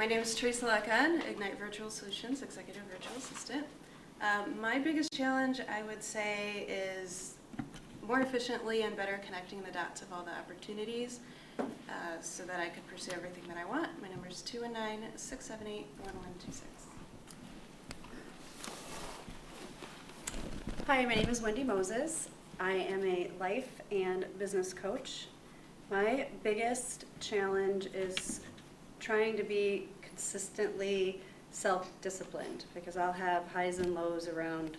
My name is Teresa Lacan, Ignite Virtual Solutions Executive Virtual Assistant. My biggest challenge, I would say, is more efficiently and better connecting the dots of all the opportunities so that I could pursue everything that I want. My number is 219-678-1126. Hi, my name is Wendy Moses. I am a life and business coach. My biggest challenge is trying to be consistently self-disciplined, because I'll have highs and lows around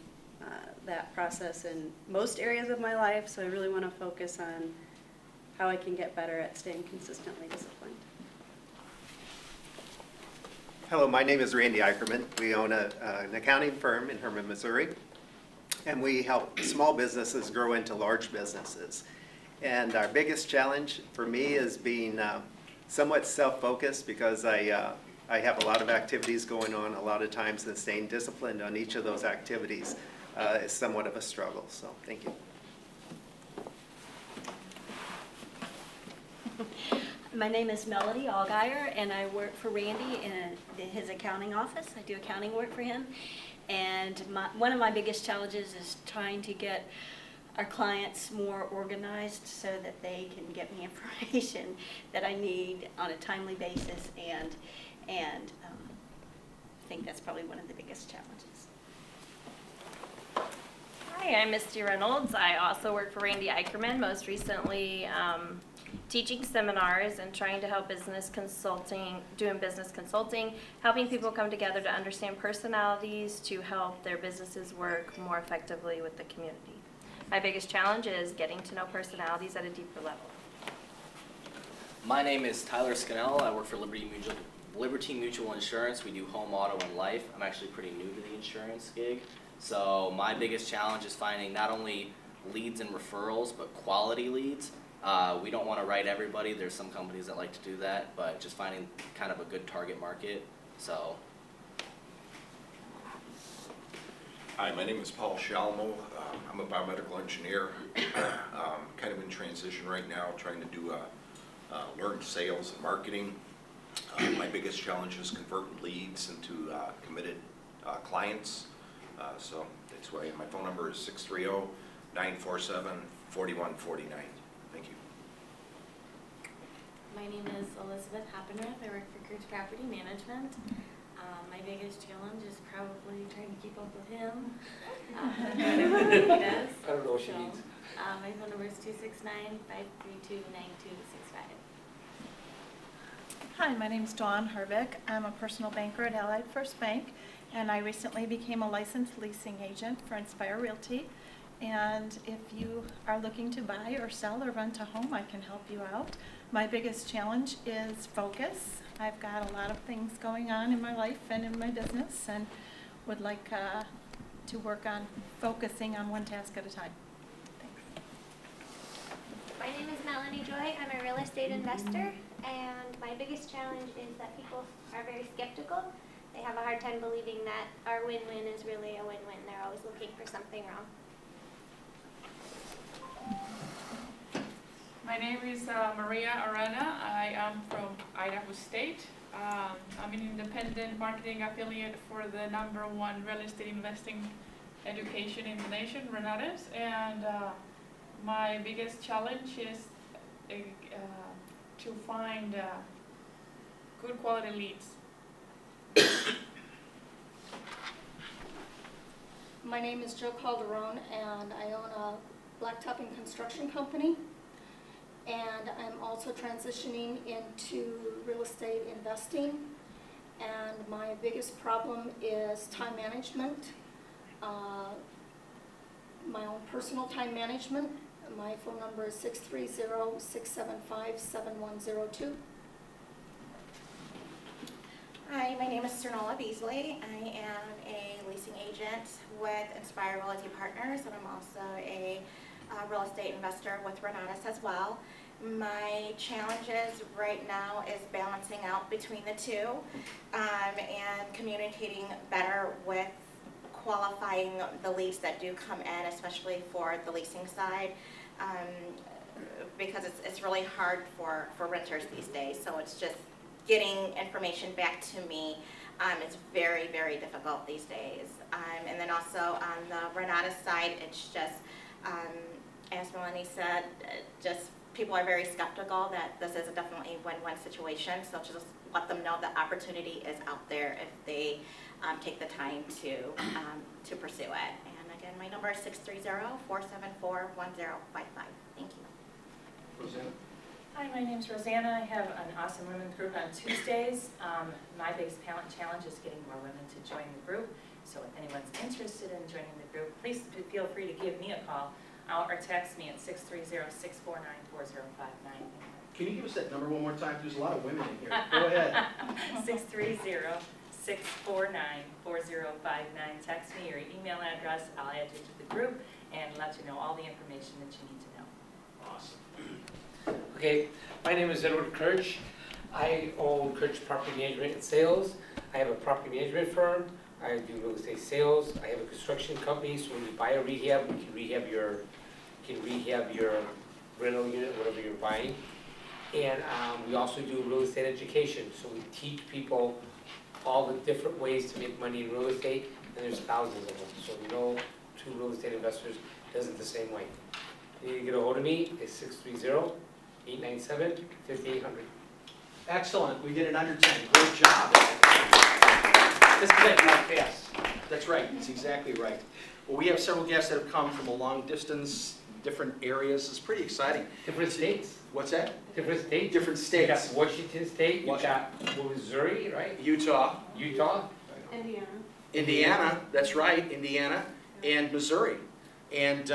that process in most areas of my life, so I really want to focus on how I can get better at staying consistently disciplined. Hello, my name is Randy Eicherman. We own an accounting firm in Herman, Missouri, and we help small businesses grow into large businesses. And our biggest challenge for me is being somewhat self-focused, because I have a lot of activities going on a lot of times, and staying disciplined on each of those activities is somewhat of a struggle. So thank you. My name is Melody Allgaier, and I work for Randy in his accounting office. I do accounting work for him. And one of my biggest challenges is trying to get our clients more organized so that they can get me information that I need on a timely basis, and I think that's probably one of the biggest challenges. Hi, I'm Misty Reynolds. I also work for Randy Eicherman, most recently teaching seminars and trying to help doing business consulting, helping people come together to understand personalities to help their businesses work more effectively with the community. My biggest challenge is getting to know personalities at a deeper level. My name is Tyler Scannell. I work for Liberty Mutual Insurance. We do home, auto, and life. I'm actually pretty new to the insurance gig. So my biggest challenge is finding not only leads and referrals, but quality leads. We don't want to write everybody. There's some companies that like to do that, but just finding kind of a good target market. So. Hi, my name is Paul Shalmo. I'm a biomedical engineer, kind of in transition right now, trying to do learn sales and marketing. My biggest challenge is converting leads into committed clients. So that's why my phone number is 630-947-4149. Thank you. My name is Elizabeth Hoppenrath. I work for Kurtz Property Management. My biggest challenge is probably trying to keep up with him. Whatever he does. I don't know what she needs. My phone number is 269-532-9265. Hi, my name is Dawn Hervick. I'm a personal banker at Allied First Bank, and I recently became a licensed leasing agent for Inspire Realty. And if you are looking to buy or sell or rent a home, I can help you out. My biggest challenge is focus. I've got a lot of things going on in my life and in my business, and would like to work on focusing on one task at a time. Thanks. My name is Melanie Joy. I'm a real estate investor, and my biggest challenge is that people are very skeptical. They have a hard time believing that our win-win is really a win-win. They're always looking for something wrong. My name is Maria Arana. I am from Idaho State. I'm an independent marketing affiliate for the #1 real estate investing education in the nation, Renatus. And my biggest challenge is to find good quality leads. My name is Jill Calderon, and I own a blacktop and construction company. And I'm also transitioning into real estate investing. And my biggest problem is time management, my own personal time management. My phone number is 630-675-7102. Hi, my name is Sernola Beasley. I am a leasing agent with Inspire Realty Partners, and I'm also a real estate investor with Renatus as well. My challenges right now is balancing out between the two and communicating better with qualifying the leads that do come in, especially for the leasing side, because it's really hard for renters these days. So it's just getting information back to me is very, very difficult these days. And then also on the Renata side, it's just, as Melanie said, just people are very skeptical that this is a definitely win-win situation. So just let them know that opportunity is out there if they take the time to pursue it. And again, my number is 630-474-1055. Thank you. Rosanna? Hi, my name's Rosanna. I have an awesome women's group on Tuesdays. My biggest challenge is getting more women to join the group. So if anyone's interested in joining the group, please feel free to give me a call or text me at 630-649-4059. Can you give us that number one more time? There's a lot of women in here. Go ahead. 630-649-4059. Text me your email address. I'll add you to the group and let you know all the information that you need to know. Awesome. Okay, my name is Edward Kirch. I own Kirch Property Management and Sales. I have a property management firm. I do real estate sales. I have a construction company, so when you buy a rehab, we can rehab your rental unit, whatever you're buying. And we also do real estate education, so we teach people all the different ways to make money in real estate, and there's thousands of them. So no two real estate investors does it the same way. You need to get a hold of me, it's 630-897-5800. Excellent. We did it under 10. Great job. This is it, not fast. That's right. That's exactly right. Well, we have several guests that have come from a long distance, different areas. It's pretty exciting. Different states. What's that? Different states. Different You states. got Washington State, you got Missouri, right? Utah. Indiana. Indiana. That's right. Indiana and Missouri. And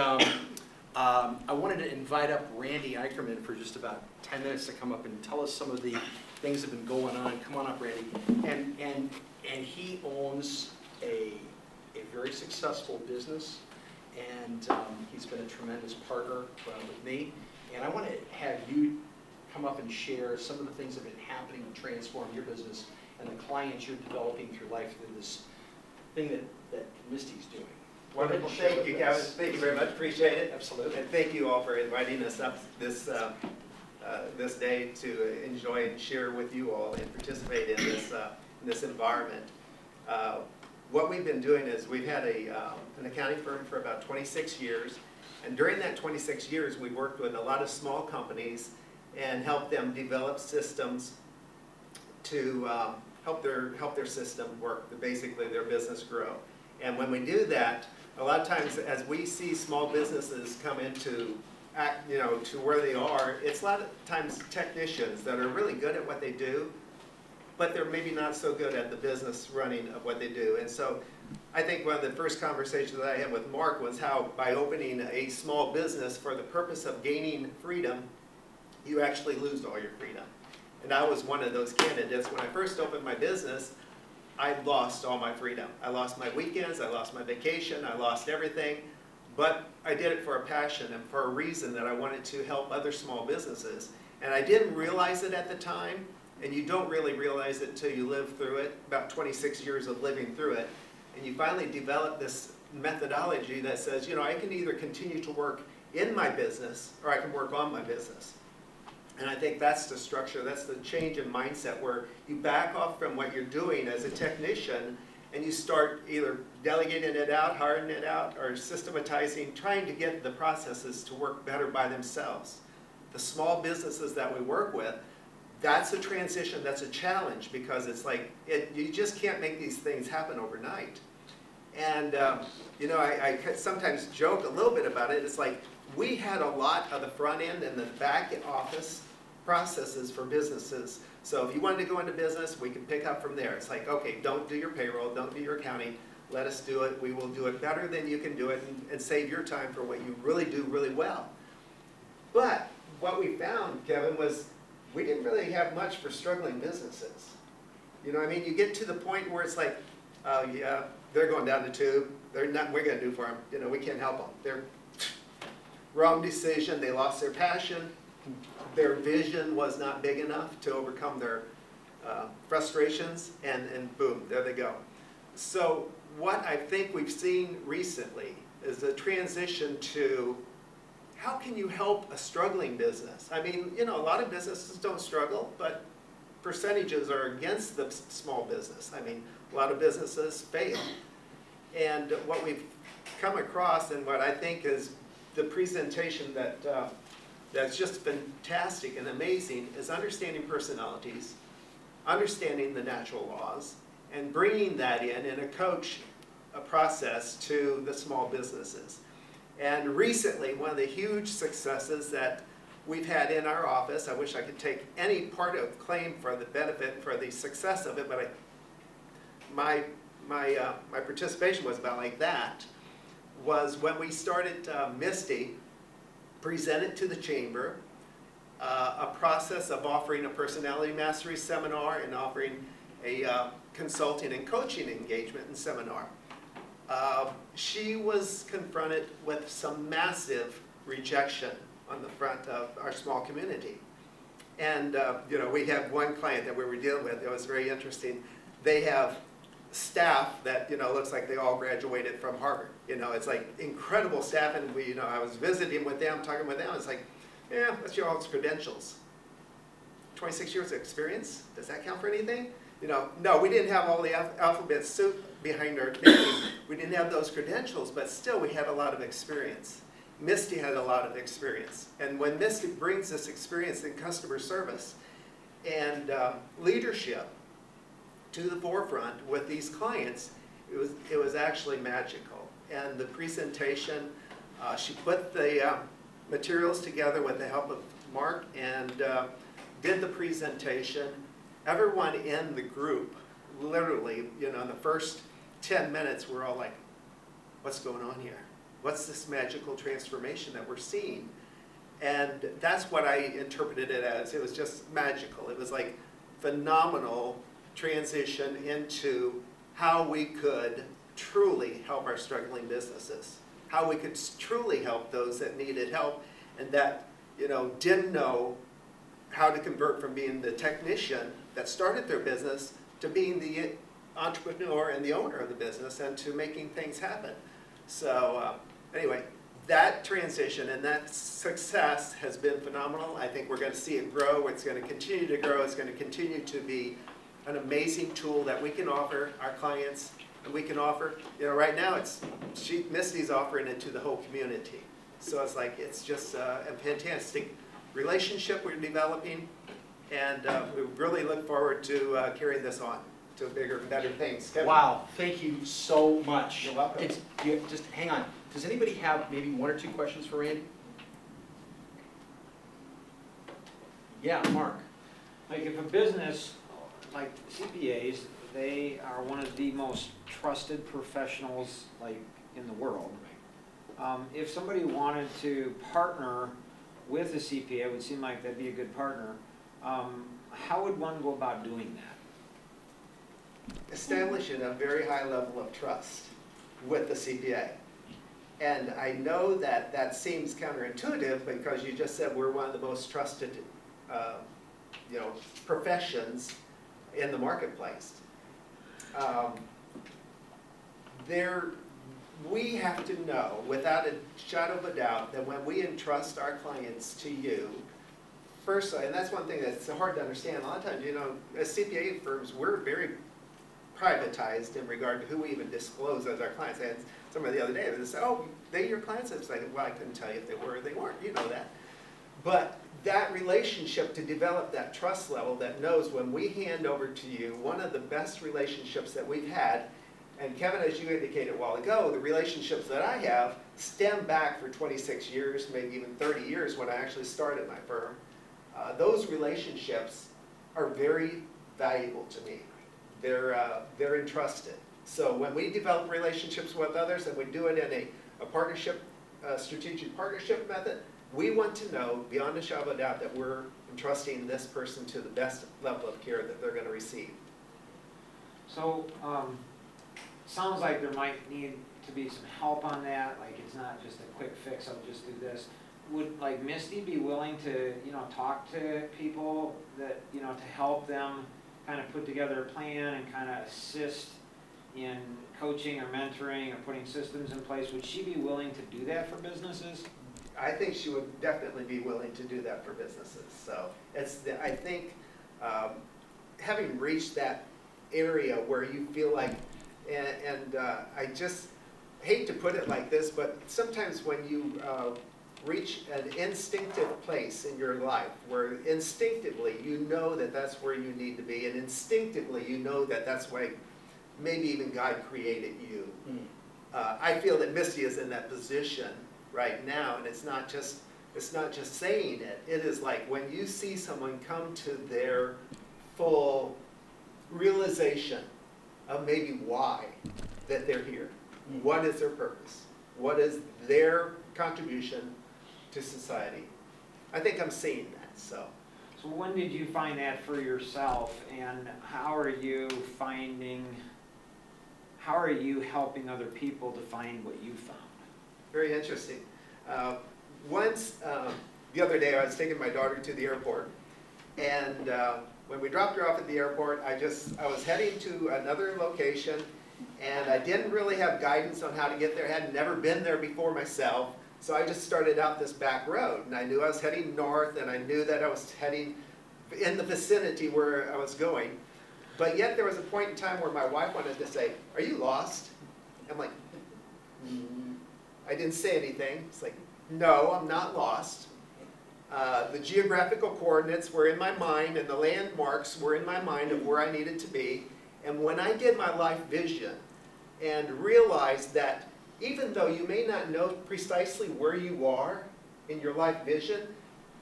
I wanted to invite up Randy Eicherman for just about 10 minutes to come up and tell us some of the things that have been going on. Come on up, Randy. And he owns a very successful business, and he's been a tremendous partner with me. And I want to have you come up and share some of the things that have been happening to transform your business and the clients you're developing through life through this thing that Misty's doing. Wonderful, thank you, Kevin. Thank you very much, appreciate it. Absolutely. And thank you all for inviting us up this day to enjoy and share with you all and participate in this environment. What we've been doing is we've had an accounting firm for about 26 years, and during that 26 years we've worked with a lot of small companies and helped them develop systems to help their system work, basically their business grow. And when we do that, a lot of times as we see small businesses come into to where they are, it's a lot of times technicians that are really good at what they do, but they're maybe not so good at the business running of what they do. And so I think one of the first conversations that I had with Mark was how by opening a small business for the purpose of gaining freedom, you actually lose all your freedom. And I was one of those candidates. When I first opened my business, I lost all my freedom. I lost my weekends, I lost my vacation, I lost everything. But I did it for a passion and for a reason that I wanted to help other small businesses. And I didn't realize it at the time, and you don't really realize it until you live through it, about 26 years of living through it. And you finally develop this methodology that says, I can either continue to work in my business or I can work on my business. And I think that's the structure, that's the change in mindset where you back off from what you're doing as a technician and you start either delegating it out, hiring it out, or systematizing, trying to get the processes to work better by themselves. The small businesses that we work with, that's a transition, that's a challenge because it's like, you just can't make these things happen overnight. And I sometimes joke a little bit about it. It's like we had a lot of the front end and the back office processes for businesses. So if you wanted to go into business, we could pick up from there. It's like, okay, don't do your payroll, don't do your accounting, let us do it. We will do it better than you can do it and save your time for what you really do really well. But what we found, Kevin, was we didn't really have much for struggling businesses. You get to the point where it's like, oh yeah, they're going down the tube. There's nothing we're going to do for them. We can't help them. They're wrong decision. They lost their passion. Their vision was not big enough to overcome their frustrations, and boom, there they go. So what I think we've seen recently is a transition to how can you help a struggling business? A lot of businesses don't struggle, but percentages are against the small business. I mean, a lot of businesses fail. And what we've come across, and what I think is the presentation that's just fantastic and amazing, is understanding personalities, understanding the natural laws, and bringing that in a process to the small businesses. And recently, one of the huge successes that we've had in our office, I wish I could take any part of claim for the benefit, for the success of it, but my participation was about like that, was when we started Misty presented to the chamber a process of offering a personality mastery seminar and offering a consulting and coaching engagement and seminar. She was confronted with some massive rejection on the front of our small community. And we have one client that we were dealing with. It was very interesting. They have staff that looks like they all graduated from Harvard. It's like incredible staff, and I was visiting with them, talking with them. It's like, yeah, that's your all's credentials. 26 years of experience, does that count for anything? No, we didn't have all the alphabet soup behind our name. We didn't have those credentials, but still we had a lot of experience. Misty had a lot of experience. And when Misty brings this experience in customer service and leadership to the forefront with these clients, it was actually magical. And the presentation, she put the materials together with the help of Mark and did the presentation. Everyone in the group, literally, in the first 10 minutes, we're all like, what's going on here? What's this magical transformation that we're seeing? And that's what I interpreted it as. It was just magical. It was like phenomenal transition into how we could truly help our struggling businesses, how we could truly help those that needed help and that didn't know how to convert from being the technician that started their business to being the entrepreneur and the owner of the business and to making things happen. So anyway, that transition and that success has been phenomenal. I think we're going to see it grow. It's going to continue to grow. It's going to continue to be an amazing tool that we can offer our clients, and we can offer, right now Misty's offering it to the whole community. So it's just a fantastic relationship we're developing, and we really look forward to carrying this on to bigger and better things. Kevin? Wow, thank you so much. You're welcome. Just hang on. Does anybody have maybe one or two questions for Randy? Yeah, Mark. Like if a business, like CPAs, they are one of the most trusted professionals like in the world. If somebody wanted to partner with a CPA, it would seem like that'd be a good partner. How would one go about doing that? Establishing a very high level of trust with the CPA. And I know that seems counterintuitive because you just said we're one of the most trusted professions in the marketplace. We have to know without a shadow of a doubt that when we entrust our clients to you, firstly, and that's one thing that's hard to understand, a lot of times, as CPA firms, we're very privatized in regard to who we even disclose as our clients. I had somebody the other day that said, oh, they're your clients? I was like, well, I couldn't tell you if they were or they weren't, you know that. But that relationship, to develop that trust level that knows when we hand over to you, one of the best relationships that we've had, and Kevin, as you indicated a while ago, the relationships that I have stem back for 26 years, maybe even 30 years when I actually started my firm. Those relationships are very valuable to me. They're entrusted. So when we develop relationships with others and we do it in a partnership, strategic partnership method, we want to know beyond a shadow of a doubt that we're entrusting this person to the best level of care that they're going to receive. So, sounds like there might need to be some help on that, like it's not just a quick fix, I'll just do this. Would like Misty be willing to, talk to people that, to help them kind of put together a plan and kind of assist in coaching or mentoring or putting systems in place? Would she be willing to do that for businesses? I think she would definitely be willing to do that for businesses. So I think having reached that area where you feel like, and I just hate to put it like this, but sometimes when you reach an instinctive place in your life where instinctively you know that that's where you need to be, and instinctively you know that that's why maybe even God created you. I feel that Misty is in that position right now, and it's not just saying it. It is like when you see someone come to their full realization of maybe why that they're here. What is their purpose? What is their contribution to society? I think I'm seeing that. So when did you find that for yourself, and how are you helping other people to find what you found? very interesting. Once, the other day, I was taking my daughter to the airport, and when we dropped her off at the airport, I was heading to another location, and I didn't really have guidance on how to get there. I had never been there before myself, so I just started out this back road, and I knew I was heading north, and I knew that I was heading in the vicinity where I was going. But yet there was a point in time where my wife wanted to say, "Are you lost?" I'm like, I didn't say anything. It's like, no, I'm not lost. The geographical coordinates were in my mind, and the landmarks were in my mind of where I needed to be. And when I did my life vision and realized that even though you may not know precisely where you are in your life vision,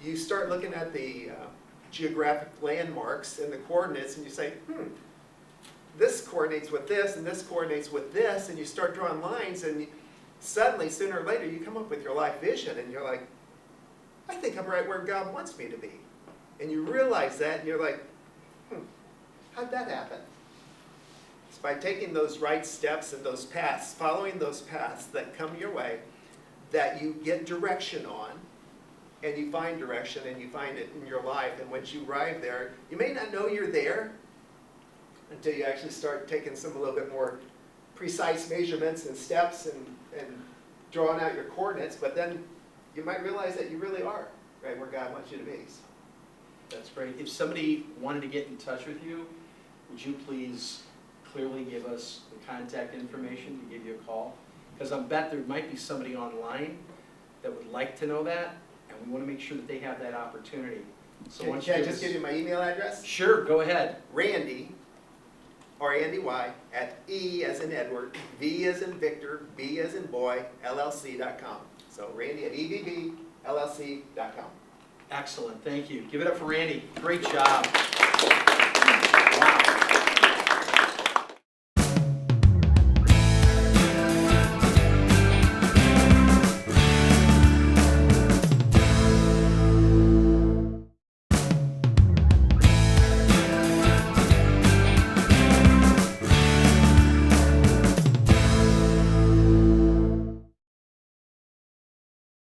you start looking at the geographic landmarks and the coordinates, and you say, this coordinates with this, and this coordinates with this, and you start drawing lines, and suddenly, sooner or later, you come up with your life vision, and you're like, I think I'm right where God wants me to be. And you realize that, and you're like, how'd that happen? It's by taking those right steps and those paths, following those paths that come your way, that you get direction on, and you find direction, and you find it in your life. And once you arrive there, you may not know you're there until you actually start taking some a little bit more precise measurements and steps and drawing out your coordinates, but then you might realize that you really are right where God wants you to be. So. That's great. If somebody wanted to get in touch with you, would you please clearly give us the contact information to give you a call? Because I bet there might be somebody online that would like to know that, and we want to make sure that they have that opportunity. So Can I just give you my email address? Sure, go ahead. Randy, R-A-N-D-Y, at E as in Edward, V as in Victor, B as in boy, LLC.com. So Randy at EVBLLC.com. Excellent, thank you. Give it up for Randy. Great job. Wow.